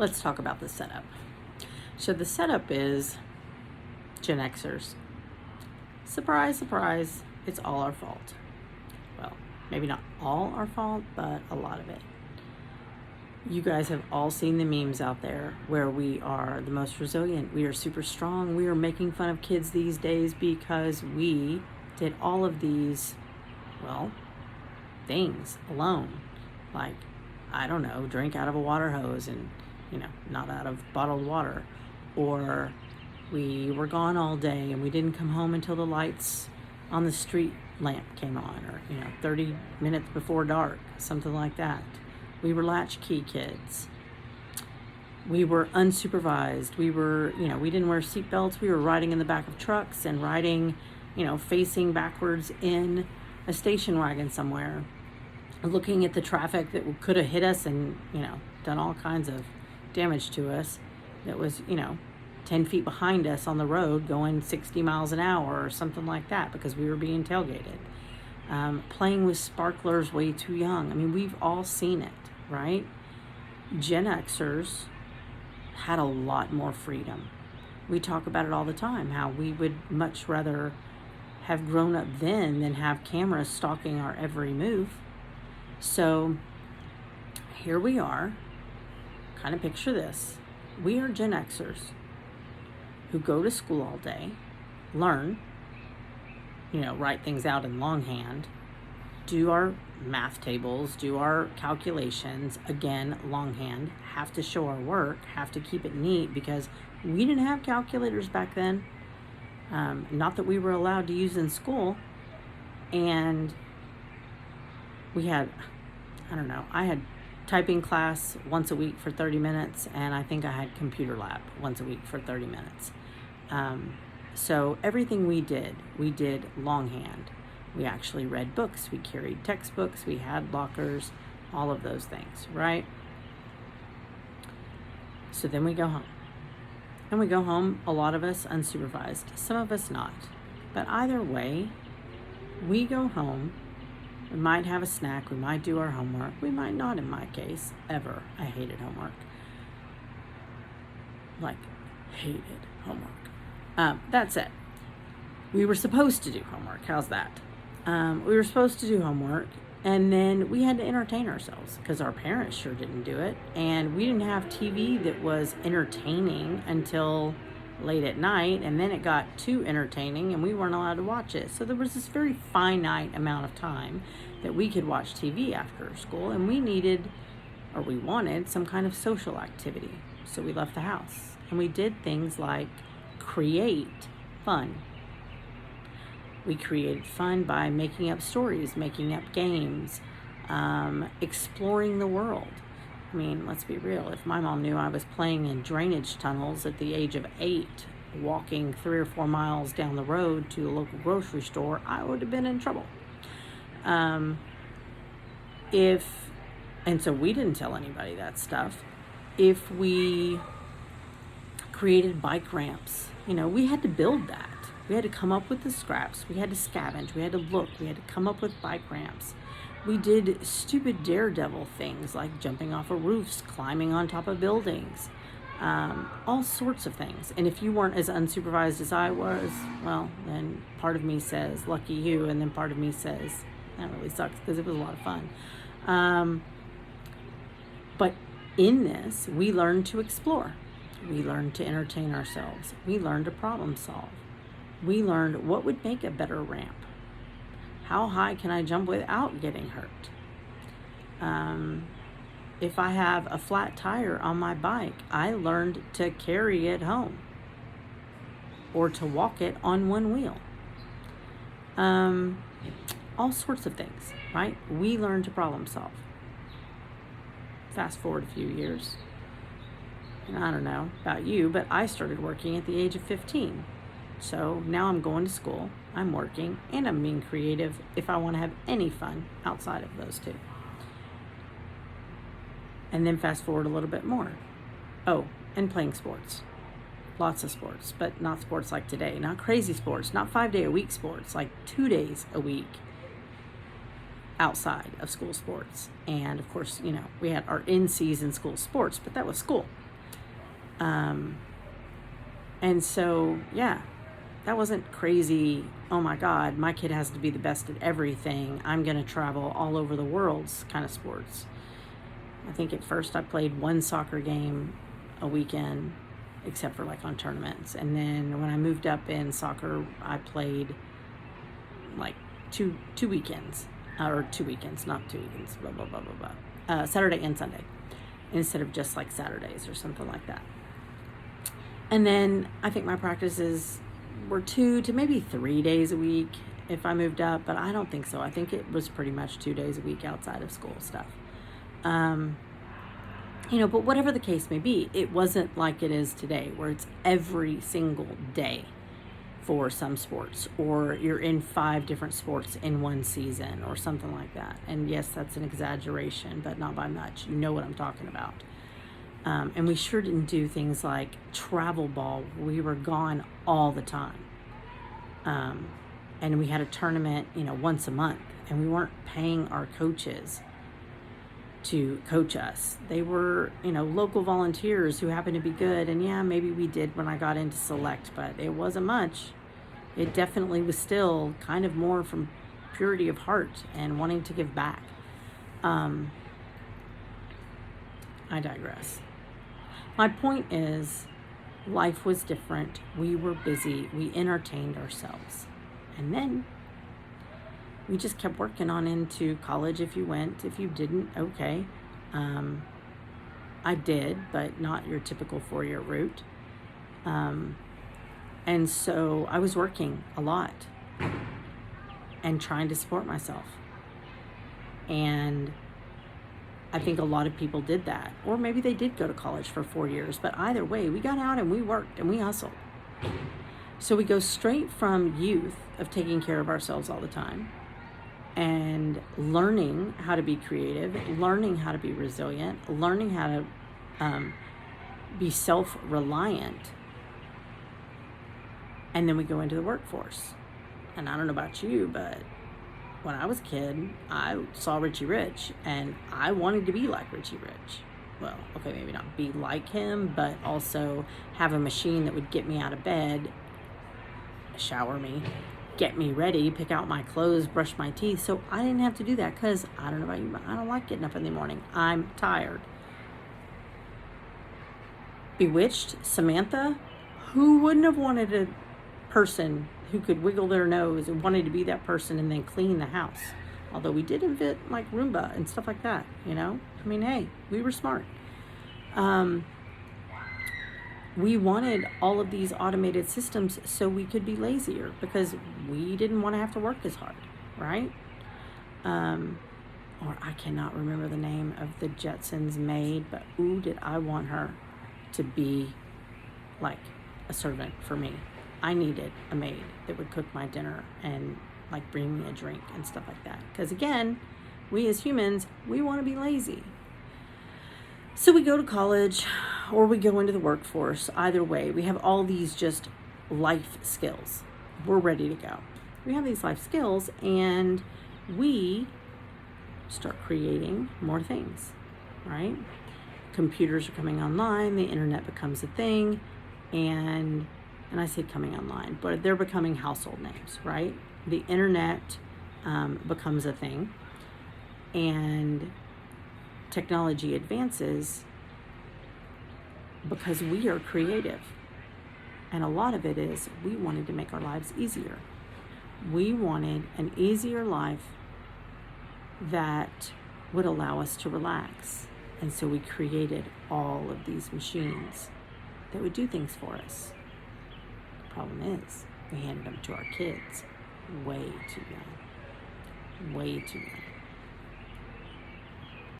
let's talk about the setup. So the setup is GenXers. Surprise, surprise, it's all our fault. Well, maybe not all our fault, but a lot of it. You guys have all seen the memes out there where we are the most resilient. We are super strong. We are making fun of kids these days because we did all of these, well, things alone. Like, I don't know, drink out of a water hose and, not out of bottled water. Or we were gone all day and we didn't come home until the lights on the street lamp came on, or 30 minutes before dark, something like that. We were latchkey kids. We were unsupervised. We were, we didn't wear seatbelts. We were riding in the back of trucks and riding, facing backwards in a station wagon somewhere, looking at the traffic that could have hit us and, done all kinds of damage to us. That was, 10 feet behind us on the road going 60 miles an hour or something like that because we were being tailgated. Playing with sparklers way too young. I mean, we've all seen it, right? Gen Xers had a lot more freedom. We talk about it all the time, how we would much rather have grown up then than have cameras stalking our every move. So here we are. Kind of picture this. We are Gen Xers who go to school all day, learn, write things out in longhand, do our math tables, do our calculations, again, longhand, have to show our work, have to keep it neat because we didn't have calculators back then. Not that we were allowed to use in school. And we had, I had typing class once a week for 30 minutes, and I think I had computer lab once a week for 30 minutes. So everything we did longhand. We actually read books, we carried textbooks, we had lockers, all of those things, right? So then we go home. And we go home, a lot of us unsupervised, some of us not. But either way, we go home. We might have a snack, we might do our homework, we might not in my case, ever. I hated homework. Hated homework. That said, we were supposed to do homework. How's that? We were supposed to do homework, and then we had to entertain ourselves because our parents sure didn't do it, and we didn't have TV that was entertaining until late at night, and then it got too entertaining and we weren't allowed to watch it. So there was this very finite amount of time that we could watch TV after school, and we wanted some kind of social activity. So we left the house and we did things like create fun. We created fun by making up stories, making up games, exploring the world. I mean, let's be real. If my mom knew I was playing in drainage tunnels at the age of 8, walking 3 or 4 miles down the road to a local grocery store, I would have been in trouble. And so we didn't tell anybody that stuff. If we created bike ramps, we had to build that. We had to come up with the scraps. We had to scavenge. We had to look. We had to come up with bike ramps. We did stupid daredevil things like jumping off of roofs, climbing on top of buildings, all sorts of things. And if you weren't as unsupervised as I was, well, then part of me says, lucky you, and then part of me says, that really sucks because it was a lot of fun. But in this, we learned to explore. We learned to entertain ourselves. We learned to problem solve. We learned what would make a better ramp. How high can I jump without getting hurt? If I have a flat tire on my bike, I learned to carry it home or to walk it on one wheel. All sorts of things, right? We learned to problem solve. Fast forward a few years, and I don't know about you, but I started working at the age of 15. So now I'm going to school, I'm working, and I'm being creative if I want to have any fun outside of those two. And then fast forward a little bit more. Oh, and playing sports. Lots of sports, but not sports like today. Not crazy sports, not 5-day-a-week sports, like 2 days a week outside of school sports. And of course, we had our in-season school sports, but that was school. And so, yeah, that wasn't crazy. Oh my God, my kid has to be the best at everything. I'm going to travel all over the world's kind of sports. I think at first I played one soccer game a weekend, except for like on tournaments. And then when I moved up in soccer, I played like two weekends, or 2 weekends, not 2 weekends, blah, blah, blah, blah, blah. Saturday and Sunday, instead of just like Saturdays or something like that. And then I think my practices were 2 to maybe 3 days a week if I moved up, but I don't think so. I think it was pretty much 2 days a week outside of school stuff. But whatever the case may be, it wasn't like it is today where it's every single day for some sports, or you're in 5 different sports in one season or something like that. And yes, that's an exaggeration, but not by much. You know what I'm talking about. And we sure didn't do things like travel ball. We were gone all the time. And we had a tournament, once a month, and we weren't paying our coaches to coach us. They were, local volunteers who happened to be good. And yeah, maybe we did when I got into select, but it wasn't much. It definitely was still kind of more from purity of heart and wanting to give back. I digress. My point is, life was different. We were busy. We entertained ourselves. And then we just kept working on into college if you went. If you didn't, okay. I did, but not your typical 4-year route. And so I was working a lot and trying to support myself. And I think a lot of people did that. Or maybe they did go to college for 4 years. But either way, we got out and we worked and we hustled. So we go straight from youth of taking care of ourselves all the time and learning how to be creative, learning how to be resilient, learning how to be self-reliant. And then we go into the workforce. And I don't know about you, but when I was a kid, I saw Richie Rich, and I wanted to be like Richie Rich. Well, okay, maybe not be like him, but also have a machine that would get me out of bed, shower me, get me ready, pick out my clothes, brush my teeth. So I didn't have to do that because, I don't know about you, but I don't like getting up in the morning. I'm tired. Bewitched, Samantha, who wouldn't have wanted a person who could wiggle their nose and wanted to be that person and then clean the house? Although we did invent like Roomba and stuff like that, hey, we were smart. We wanted all of these automated systems so we could be lazier because we didn't want to have to work as hard, right? Or I cannot remember the name of the Jetsons maid, but ooh, did I want her to be like a servant for me. I needed a maid that would cook my dinner and like bring me a drink and stuff like that. Because again, we as humans, we want to be lazy. So we go to college or we go into the workforce. Either way, we have all these just life skills. We're ready to go. We have these life skills and we start creating more things, right? Computers are coming online, the internet becomes a thing, and I say coming online, but they're becoming household names, right? The internet becomes a thing, and technology advances because we are creative. And a lot of it is we wanted to make our lives easier. We wanted an easier life that would allow us to relax. And so we created all of these machines that would do things for us. The problem is we handed them to our kids way too young. Way too young.